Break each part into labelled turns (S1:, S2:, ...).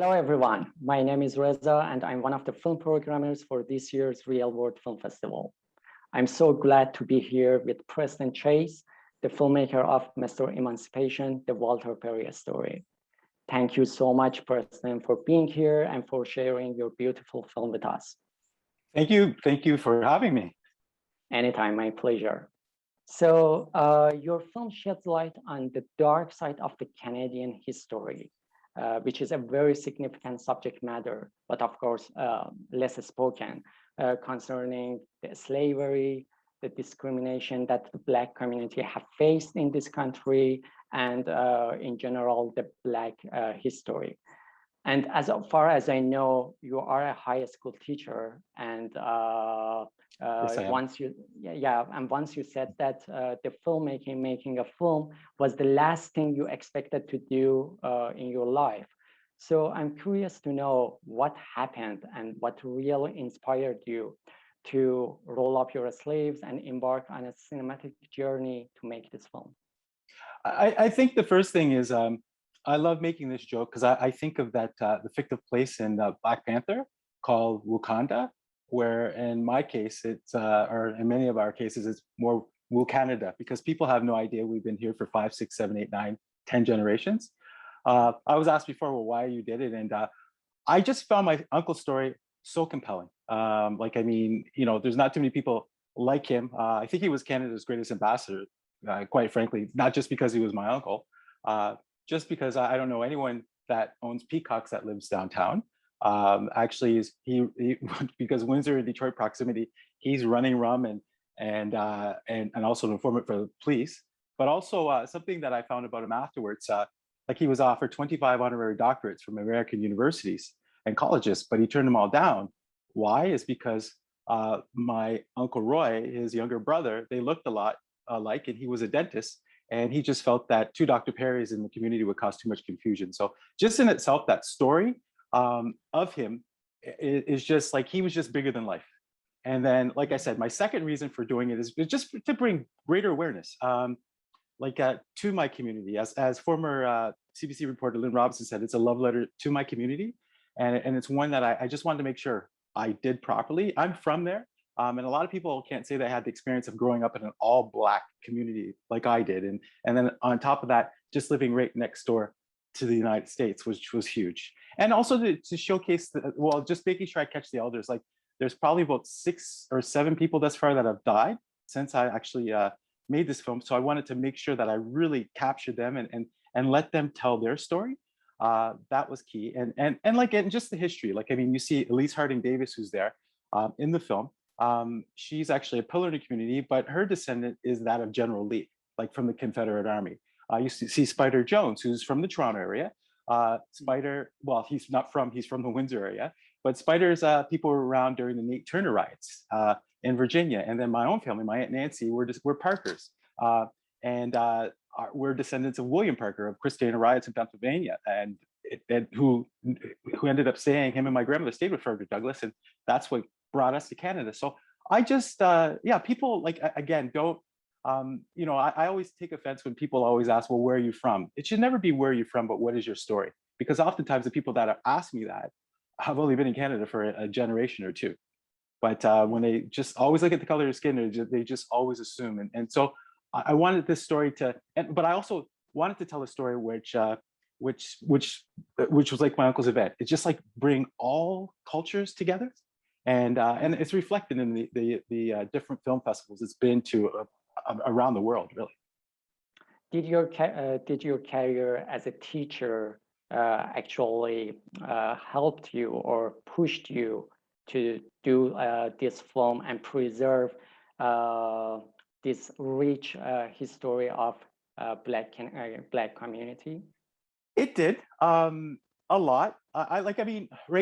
S1: Hello, everyone. My name is Reza, and I'm one of the film programmers for this year's Real World Film Festival. I'm so glad to be here with Preston Chase, the filmmaker of Mr. Emancipation, the Walter Perry story. Thank you so much, Preston, for being here and for sharing your beautiful film with us.
S2: Thank you. Thank you for having me.
S1: Anytime, my pleasure. So your film sheds light on the dark side of the Canadian history, which is a very significant subject matter, but of course, less spoken, concerning the slavery, the discrimination that the Black community have faced in this country, and in general, the Black history. And as far as I know, you are a high school teacher, and
S2: Yes, I am.
S1: once you said that the making a film was the last thing you expected to do in your life. So I'm curious to know what happened and what really inspired you to roll up your sleeves and embark on a cinematic journey to make this film.
S2: I think the first thing is I love making this joke because I think of that the fictive place in Black Panther called Wakanda, where in my case, it's or in many of our cases, it's more Canada, because people have no idea we've been here for 5, 6, 7, 8, 9, 10 generations. I was asked before, well, why you did it, and I just found my uncle's story so compelling. I mean, there's not too many people like him. I think he was Canada's greatest ambassador, quite frankly, not just because he was my uncle, just because I don't know anyone that owns peacocks that lives downtown. Actually, he because Windsor and Detroit proximity, he's running rum and also an informant for the police. But also something that I found about him afterwards, like he was offered 25 honorary doctorates from American universities and colleges, but he turned them all down. Why? Is because my Uncle Roy, his younger brother, they looked a lot alike, and he was a dentist. And he just felt that 2 Dr. Perrys in the community would cause too much confusion. So just in itself, that story of him is just like, he was just bigger than life. And then, like I said, my second reason for doing it is just to bring greater awareness, to my community. As former CBC reporter Lynn Robinson said, it's a love letter to my community. And it's one that I just wanted to make sure I did properly. I'm from there. And a lot of people can't say they had the experience of growing up in an all Black community like I did. And then on top of that, just living right next door to the United States, which was huge. And also to showcase, just making sure I catch the elders. Like, there's probably about 6 or 7 people thus far that have died since I actually made this film. So I wanted to make sure that I really captured them and let them tell their story. That was key. And just the history. Like, I mean, you see Elise Harding Davis, who's there in the film. She's actually a pillar in the community, but her descendant is that of General Lee, like from the Confederate Army. You see Spider Jones, who's from the Toronto area. Spider, well, he's from the Windsor area, but Spider's people were around during the Nate Turner riots in Virginia. And then my own family, my Aunt Nancy, we're Parkers. We're descendants of William Parker of Christiana riots in Pennsylvania, and who ended up staying, him and my grandmother stayed with Frederick Douglass, and that's what brought us to Canada. So I just, people, like, again, don't, I always take offense when people always ask, well, where are you from? It should never be where are you from, but what is your story? Because oftentimes the people that have asked me that have only been in Canada for a generation or two. But when they just always look at the color of your skin, they just always assume. And so I wanted this story but I also wanted to tell a story which was like my uncle's event. It's just like bring all cultures together. And it's reflected in the different film festivals it's been to around the world, really.
S1: Did your career as a teacher actually helped you or pushed you to do this film and preserve this rich history of Black community?
S2: It did. A lot. I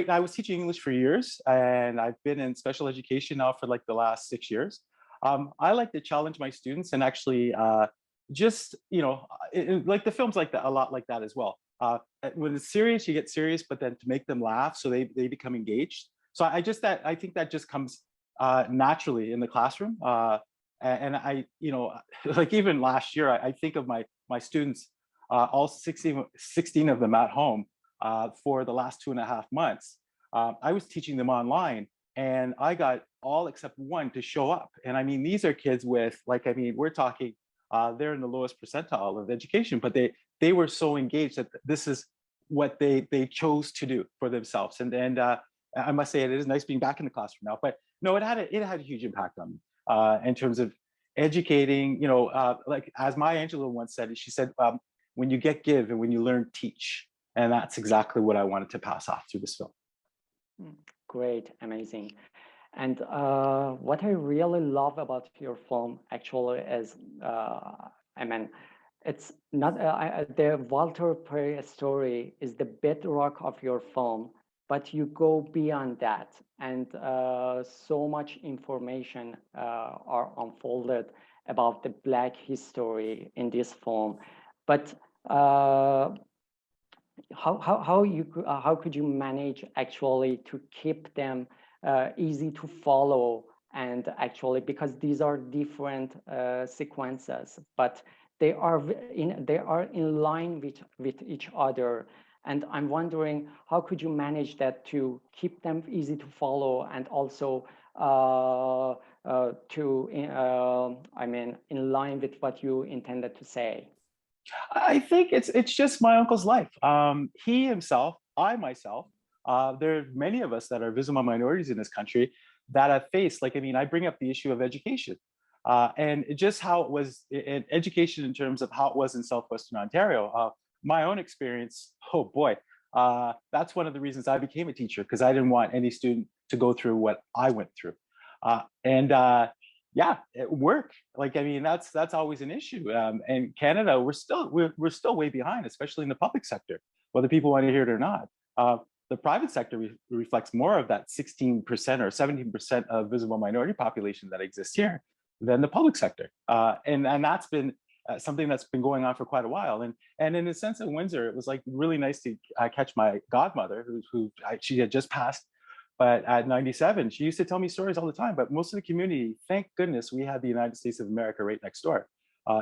S2: I was teaching English for years, and I've been in special education now for like the last 6 years. I like to challenge my students and actually like the film's like that, a lot like that as well. When it's serious, you get serious, but then to make them laugh, so they become engaged. So I think that just comes naturally in the classroom. And I, like even last year, I think of my students, all 16 of them at home, for the last 2.5 months. I was teaching them online, and I got all except one to show up. And I mean, these are kids with, like, I mean, we're talking, they're in the lowest percentile of education, but they were so engaged that this is what they chose to do for themselves. And I must say, it is nice being back in the classroom now. But no, it had a huge impact on me in terms of educating. You know, like as Maya Angelou once said, she said, "When you get give, and when you learn, teach." And that's exactly what I wanted to pass off through this film.
S1: Mm, great, amazing. And what I really love about your film actually is, I mean, it's not the Walter Perry story is the bedrock of your film, but you go beyond that, and so much information are unfolded about the Black history in this film. But uh, how could you manage actually to keep them easy to follow, and actually because these are different sequences, but they are in line with each other, and I'm wondering how could you manage that to keep them easy to follow, and also I mean in line with what you intended to say.
S2: I think it's just my uncle's life. He himself, I myself, there are many of us that are visible minorities in this country that have faced, like, I mean, I bring up the issue of education, and just how it was in education in terms of how it was in Southwestern Ontario. My own experience, oh boy, that's one of the reasons I became a teacher, because I didn't want any student to go through what I went through. And yeah, at work, like, I mean, that's always an issue. And Canada, we're still way behind, especially in the public sector, whether people want to hear it or not. The private sector reflects more of that 16% or 17% of visible minority population that exists here than the public sector. And that's been something that's been going on for quite a while. And in the sense of Windsor, it was like really nice to catch my godmother, she had just passed. But at 97, she used to tell me stories all the time. But most of the community, thank goodness, we had the United States of America right next door.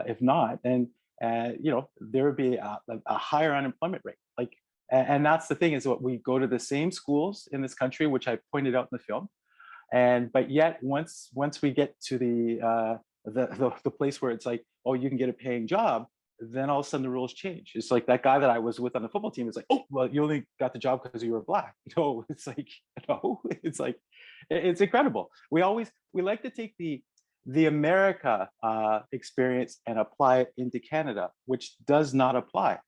S2: If not, then you know, there would be a higher unemployment rate. Like, and that's the thing, is what we go to the same schools in this country, which I pointed out in the film. And but yet, once we get to the place where it's like, oh, you can get a paying job, then all of a sudden the rules change. It's like that guy that I was with on the football team is like, oh, well, you only got the job because you were Black. No, it's like, no, it's like, it's incredible. We like to take the America experience and apply it into Canada, which does not apply.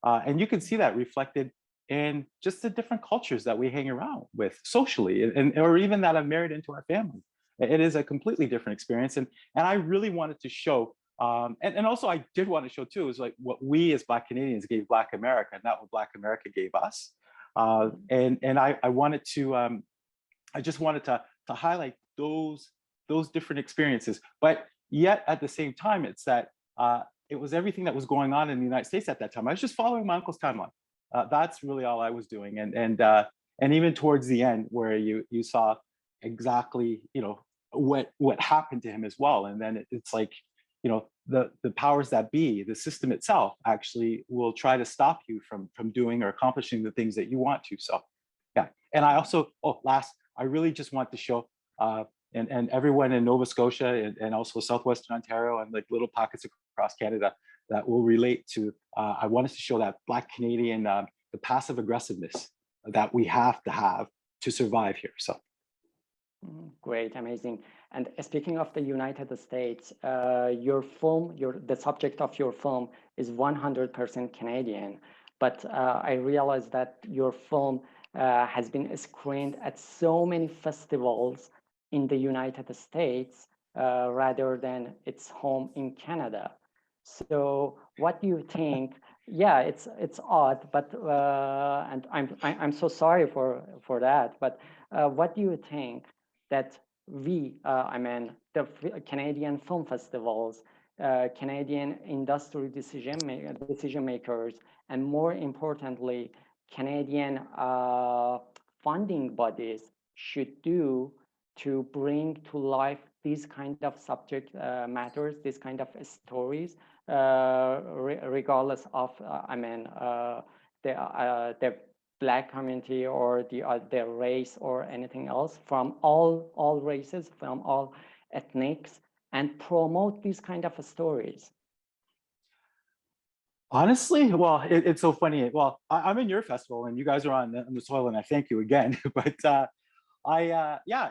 S2: And you can see that reflected in just the different cultures that we hang around with socially, and or even that I've married into our family. It is a completely different experience. And I really wanted to show, and also I did want to show too, is like what we as Black Canadians gave Black America, not what Black America gave us. And I wanted to, I just wanted to highlight those different experiences. But yet at the same time, it's that it was everything that was going on in the United States at that time. I was just following my uncle's timeline. That's really all I was doing. And even towards the end, where you saw exactly, you know, what happened to him as well. And then it's like, you know, the powers that be, the system itself, actually will try to stop you from doing or accomplishing the things that you want to. So yeah. And I also, oh, last, I really just want to show and everyone in Nova Scotia and also Southwestern Ontario and like little pockets across Canada that will relate to, I wanted to show that Black Canadian, the passive aggressiveness that we have to survive here. So.
S1: Great, amazing. And speaking of the United States, your film, the subject of your film is 100% Canadian, but I realized that your film has been screened at so many festivals in the United States rather than its home in Canada. So, what do you think? Yeah, it's odd, but and I'm so sorry for that. But what do you think that I mean, the Canadian film festivals, Canadian industry decision makers, and more importantly, Canadian funding bodies should do to bring to life these kind of subject matters, these kind of stories, regardless of, I mean, the Black community or the race or anything else, from all races, from all ethnics, and promote these kind of stories?
S2: Honestly, well, it's so funny. Well, I'm in your festival and you guys are on the soil, and I thank you again. But yeah,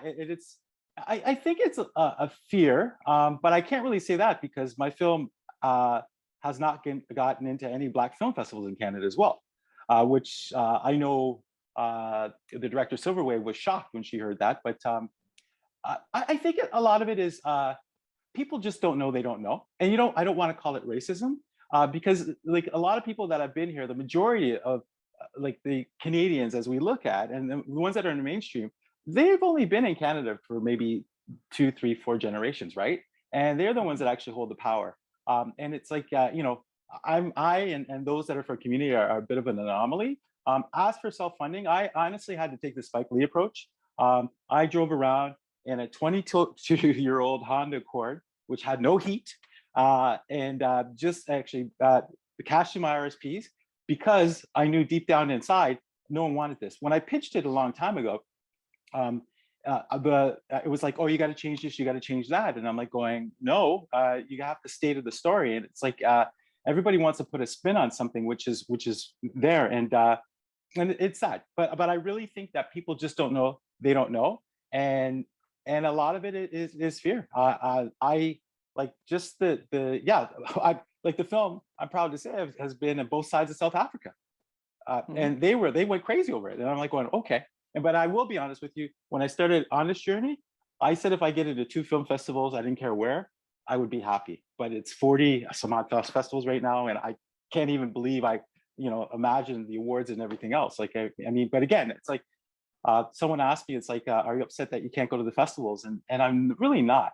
S2: I think it's a fear, but I can't really say that because my film has not gotten into any Black film festivals in Canada as well, which I know the director Silverway was shocked when she heard that. But I think a lot of it is people just don't know they don't know. And I don't want to call it racism because like a lot of people that have been here, the majority of like the Canadians as we look at, and the ones that are in the mainstream, they've only been in Canada for maybe 2, 3, 4 generations, right? And they're the ones that actually hold the power. And it's like, and those that are for community are a bit of an anomaly. As for self-funding, I honestly had to take the Spike Lee approach. I drove around in a 22-year-old Honda Accord, which had no heat, and just actually cashed in my RSPs because I knew deep down inside no one wanted this. When I pitched it a long time ago, it was like, oh, you got to change this, you got to change that, and I'm like going, no, you have the state of the story, and it's like everybody wants to put a spin on something which is there, and it's sad, but I really think that people just don't know they don't know, and a lot of it is fear. I like just the yeah, I like the film. I'm proud to say has been on both sides of South Africa, and they went crazy over it, and I'm like going okay. And but I will be honest with you, when I started on this journey, I said if I get into 2 film festivals, I didn't care where, I would be happy. But it's 40 some odd festivals right now, and I can't even believe I imagine the awards and everything else. Like I mean, but again, it's like someone asked me, it's like, are you upset that you can't go to the festivals? And I'm really not.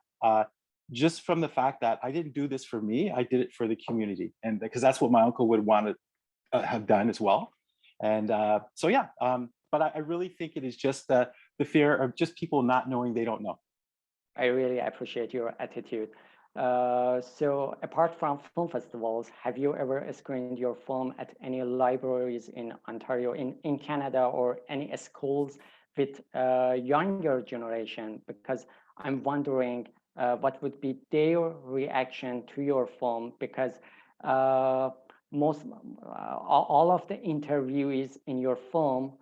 S2: Just from the fact that I didn't do this for me, I did it for the community, and because that's what my uncle would want to have done as well. And so yeah, but I really think it is just the fear of just people not knowing they don't know.
S1: I really appreciate your attitude. So apart from film festivals, have you ever screened your film at any libraries in Ontario, in Canada, or any schools with younger generation? Because I'm wondering what would be their reaction to your film, because uh, all of the interviewees in your film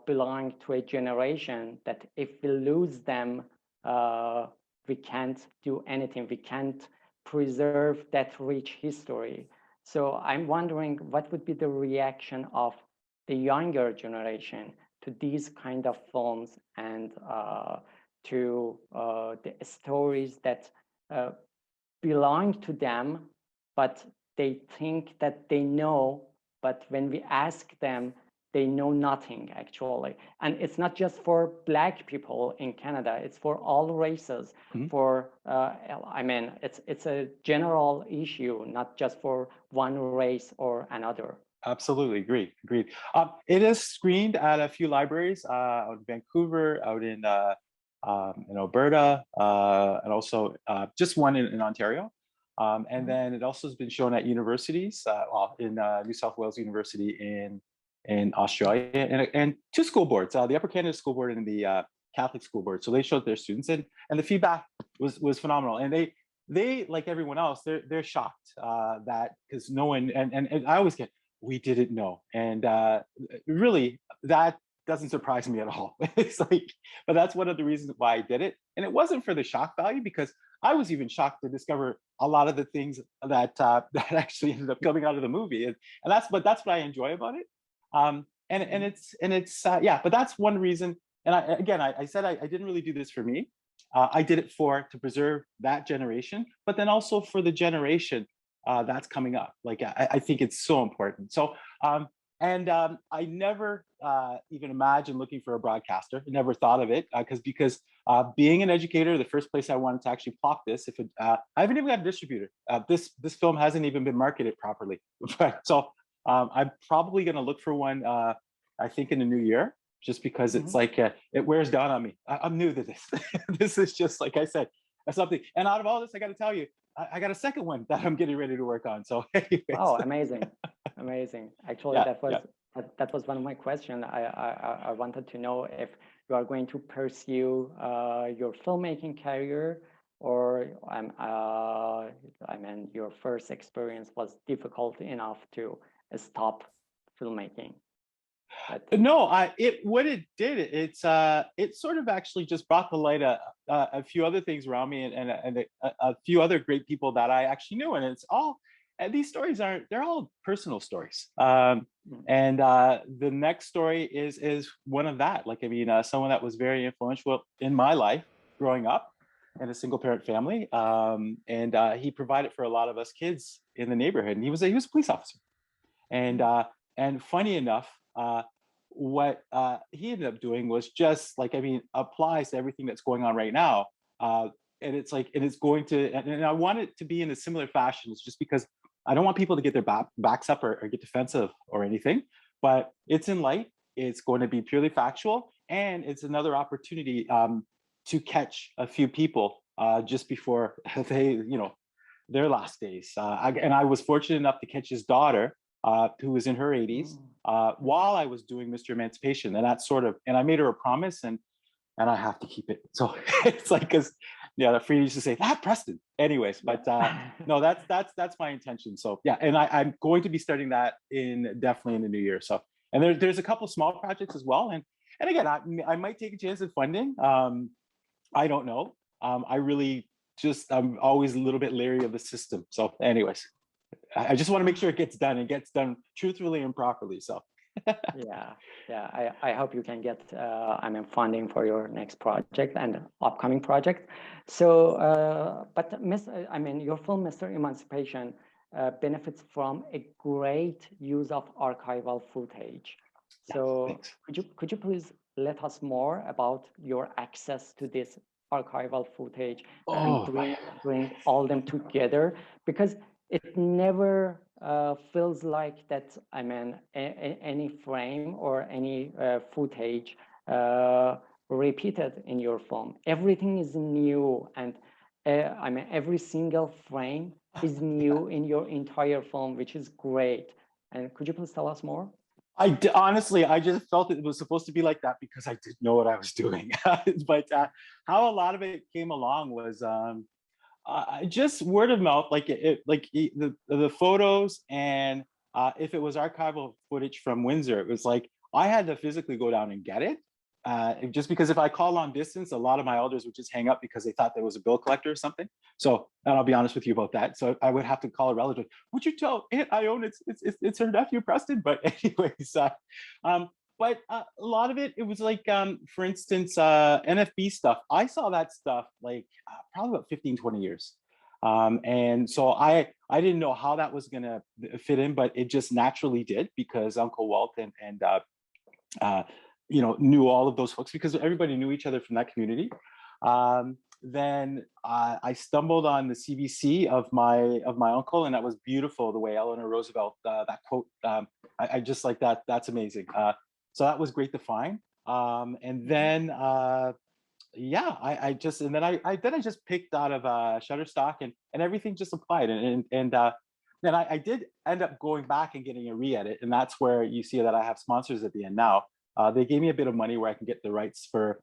S1: belong to a generation that if we lose them, we can't do anything. We can't preserve that rich history. So I'm wondering what would be the reaction of the younger generation to these kind of films, and to the stories that uh, belong to them, but they think that they know, but when we ask them, they know nothing actually. And it's not just for Black people in Canada, it's for all races. For I mean, it's a general issue, not just for one race or another.
S2: Absolutely, agreed. It is screened at a few libraries out in Vancouver, out in Alberta, and also just one in Ontario. And then it also has been shown at universities, well, in New South Wales University in Australia, and 2 school boards, the Upper Canada School Board and the Catholic School Board. So they showed their students, and the feedback was phenomenal. And they like everyone else, they're shocked that because no one, and I always get, we didn't know, and really that doesn't surprise me at all. It's like, but that's one of the reasons why I did it, and it wasn't for the shock value, because I was even shocked to discover a lot of the things that that actually ended up coming out of the movie, and that's what I enjoy about it. It's yeah, but that's one reason. And I said I didn't really do this for me. I did it to preserve that generation, but then also for the generation that's coming up. Like I think it's so important. So I never even imagined looking for a broadcaster. I never thought of it because being an educator, the first place I wanted to actually plot this, I haven't even got a distributor. This film hasn't even been marketed properly. So I'm probably going to look for one. I think in the new year, just because it's like it wears down on me. I'm new to this. This is just like I said, something. And out of all this, I got to tell you, I got a second one that I'm getting ready to work on. So anyways.
S1: Oh, amazing. Amazing. Actually,
S2: Yeah,
S1: that was
S2: yeah.
S1: That was one of my questions. I wanted to know if you are going to pursue your filmmaking career, or I mean, your first experience was difficult enough to stop filmmaking. But
S2: No, what it did, it sort of actually just brought to light a few other things around me, and a few other great people that I actually knew, and it's all, and these stories aren't, they're all personal stories.
S1: mm,
S2: And the next story is one of that. Like, I mean, someone that was very influential in my life growing up in a single parent family, and he provided for a lot of us kids in the neighborhood, and he was a police officer. And
S1: mm,
S2: funny enough, what he ended up doing was just like, I mean, applies to everything that's going on right now. And it's like, and it's going to, and I want it to be in a similar fashion. It's just because I don't want people to get their backs up, or get defensive or anything, but it's in light. It's going to be purely factual, and it's another opportunity to catch a few people just before they, their last days. And I was fortunate enough to catch his daughter, who was in her 80s,
S1: mm.
S2: while I was doing Mr. Emancipation. And that's sort of, and I made her a promise, and I have to keep it. So it's like, because yeah, the free used to say that, Preston. Anyways, but
S1: Yeah.
S2: no, that's my intention. So yeah, and I'm going to be starting that definitely in the new year. So, and there's a couple small projects as well, and again, I might take a chance at funding. I don't know. I really just, I'm always a little bit leery of the system. So anyways, I just want to make sure it gets done, and gets done truthfully and properly. So
S1: Yeah, yeah. I hope you can get I mean funding for your next project and upcoming project. So, but I mean your film, Mr. Emancipation, benefits from a great use of archival footage.
S2: yeah,
S1: So
S2: thanks.
S1: could you please let us more about your access to this archival footage and
S2: Oh,
S1: bring all them together, because it never feels like that. I mean, any frame or any footage repeated in your film. Everything is new, and I mean, every single frame is
S2: yeah.
S1: new in your entire film, which is great. And could you please tell us more?
S2: Honestly, I just felt it was supposed to be like that because I didn't know what I was doing. But how a lot of it came along was just word of mouth, like the photos, and if it was archival footage from Windsor, it was like I had to physically go down and get it. Just because if I call long distance, a lot of my elders would just hang up because they thought there was a bill collector or something. So, and I'll be honest with you about that. So I would have to call a relative. Would you tell Aunt Ione it's her nephew Preston? But anyways, um, but a lot of it, it was like, for instance, NFB stuff. I saw that stuff like probably about 15, 20 years. And so I didn't know how that was going to fit in, but it just naturally did, because Uncle Walt uh, knew all of those folks because everybody knew each other from that community. Then I stumbled on the CBC of my uncle, and that was beautiful. The way Eleanor Roosevelt, that quote, I just like that. That's amazing. So that was great to find. And then yeah, I just, and then I just picked out of Shutterstock, and everything just applied, and then I did end up going back and getting a re-edit, and that's where you see that I have sponsors at the end now. They gave me a bit of money where I can get the rights for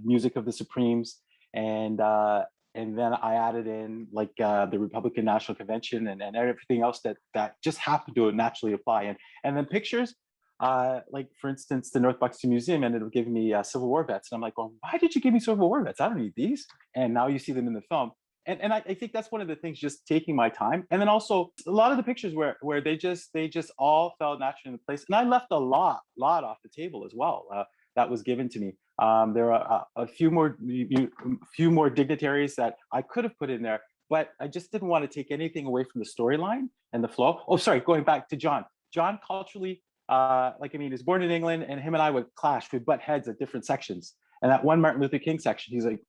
S2: music of the Supremes, and then I added in like the Republican National Convention, and everything else that just happened to naturally apply, and then pictures. Like for instance, the North Buxton Museum ended up giving me Civil War vets, and I'm like, well, why did you give me Civil War vets? I don't need these. And now you see them in the film, and I think that's one of the things, just taking my time, and then also a lot of the pictures where they just all fell naturally into place, and I left a lot off the table as well. That was given to me. There are a few more dignitaries that I could have put in there, but I just didn't want to take anything away from the storyline and the flow. Oh, sorry, going back to John. John culturally, like, I mean, he was born in England, and him and I would clash. We'd butt heads at different sections. And that one Martin Luther King section, he's like,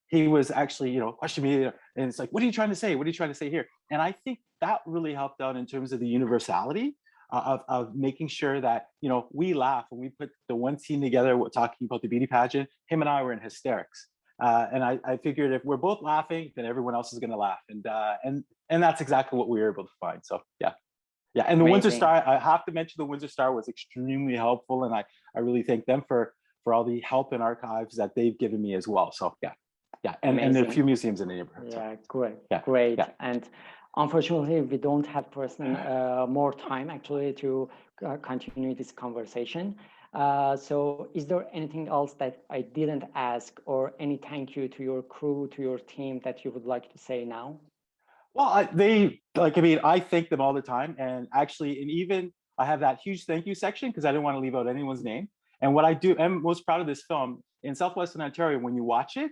S2: he was actually, questioning me, and it's like, what are you trying to say? What are you trying to say here? And I think that really helped out in terms of the universality of making sure that, we laugh when we put the one scene together, talking about the beauty pageant. Him and I were in hysterics. And I figured if we're both laughing, then everyone else is going to laugh. And that's exactly what we were able to find. So, yeah. Yeah, and the Windsor
S1: Amazing.
S2: Star, I have to mention the Windsor Star was extremely helpful, and I really thank them for all the help in archives that they've given me as well. So yeah, and a few
S1: Amazing.
S2: museums in the neighborhood. So
S1: Yeah, great,
S2: yeah,
S1: great.
S2: yeah.
S1: And unfortunately, we don't have more time actually to continue this conversation. So is there anything else that I didn't ask, or any thank you to your crew, to your team that you would like to say now?
S2: Well, they like, I mean, I thank them all the time. And actually, and even I have that huge thank you section because I didn't want to leave out anyone's name. And what I do, I'm most proud of this film in Southwestern Ontario. When you watch it,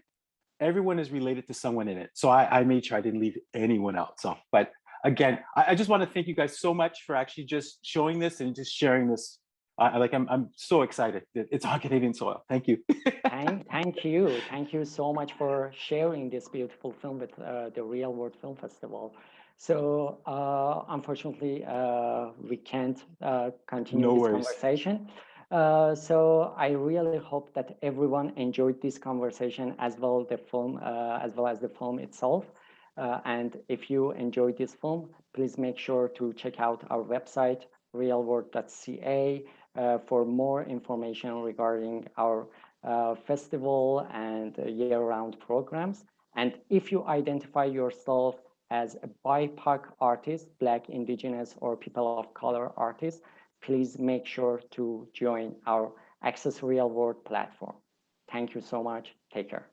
S2: everyone is related to someone in it. So I made sure I didn't leave anyone out. So, but again, I just want to thank you guys so much for actually just showing this and just sharing this. I'm so excited that it's on Canadian soil. Thank you.
S1: Thank you so much for sharing this beautiful film with the Real World Film Festival. So unfortunately, we can't continue
S2: No
S1: this
S2: worries.
S1: conversation. So I really hope that everyone enjoyed this conversation as well the film, as well as the film itself. And if you enjoyed this film, please make sure to check out our website, realworld.ca, for more information regarding our festival and year-round programs. And if you identify yourself as a BIPOC artist, Black, Indigenous, or people of color artist, please make sure to join our Access Real World platform. Thank you so much. Take care.